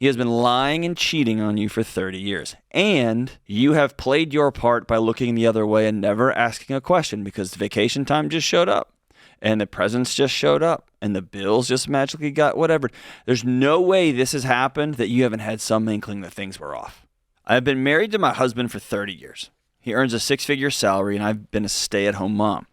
He has been lying and cheating on you for 30 years. And you have played your part by looking the other way and never asking a question because vacation time just showed up and the presents just showed up and the bills just magically got whatever. There's no way this has happened that you haven't had some inkling that things were off. I've been married to my husband for 30 years. He earns a 6-figure salary and I've been a stay-at-home mom.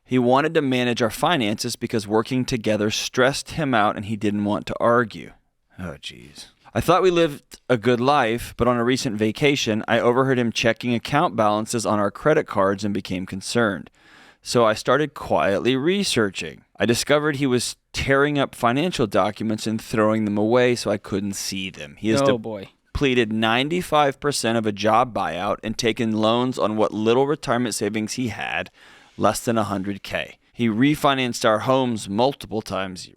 He wanted to manage our finances because working together stressed him out and he didn't want to argue. Oh, geez. I thought we lived a good life, but on a recent vacation, I overheard him checking account balances on our credit cards and became concerned. So I started quietly researching. I discovered he was tearing up financial documents and throwing them away so I couldn't see them. He has depleted 95% of a job buyout and taken loans on what little retirement savings he had, less than $100K. He refinanced our homes multiple times.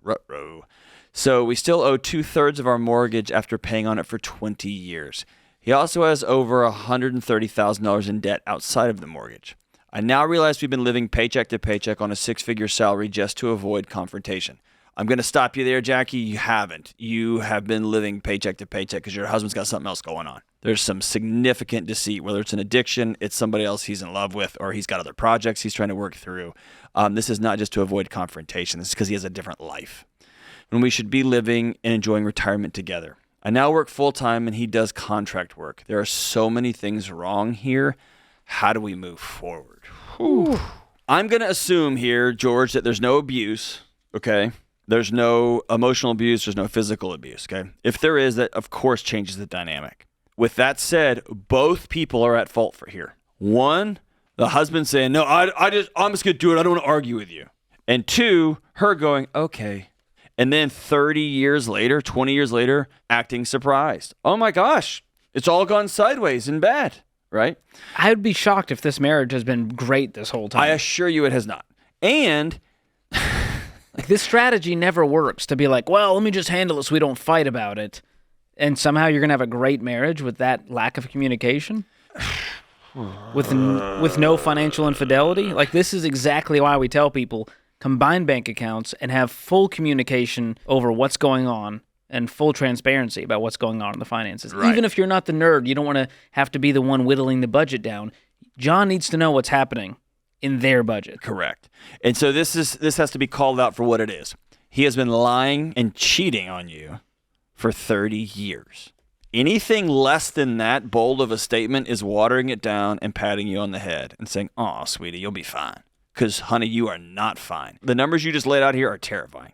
So we still owe 2/3 of our mortgage after paying on it for 20 years. He also has over $130,000 in debt outside of the mortgage. I now realize we've been living paycheck to paycheck on a 6-figure salary just to avoid confrontation. I'm going to stop you there, Jackie. You haven't. You have been living paycheck to paycheck because your husband's got something else going on. There's some significant deceit, whether it's an addiction, it's somebody else he's in love with, or he's got other projects he's trying to work through. This is not just to avoid confrontation. This is because he has a different life. And we should be living and enjoying retirement together. I now work full-time and he does contract work. There are so many things wrong here. How do we move forward? Whew. I'm going to assume here, George, that there's no abuse, okay? There's no emotional abuse. There's no physical abuse, okay? If there is, that of course changes the dynamic. With that said, both people are at fault for here. One, the husband saying, no, I'm just going to do it. I don't want to argue with you. And two, her going, okay. And then 30 years later, 20 years later, acting surprised. Oh my gosh, it's all gone sideways and bad, right? I would be shocked if this marriage has been great this whole time. I assure you it has not. And like this strategy never works to be like, well, let me just handle it so we don't fight about it. And somehow you're going to have a great marriage with that lack of communication? with no financial infidelity? Like this is exactly why we tell people combine bank accounts and have full communication over what's going on and full transparency about what's going on in the finances. Right. Even if you're not the nerd, you don't want to have to be the one whittling the budget down. John needs to know what's happening in their budget. Correct. And so this has to be called out for what it is. He has been lying and cheating on you for 30 years. Anything less than that bold of a statement is watering it down and patting you on the head and saying, "Oh, sweetie, you'll be fine." Because, honey, you are not fine. The numbers you just laid out here are terrifying.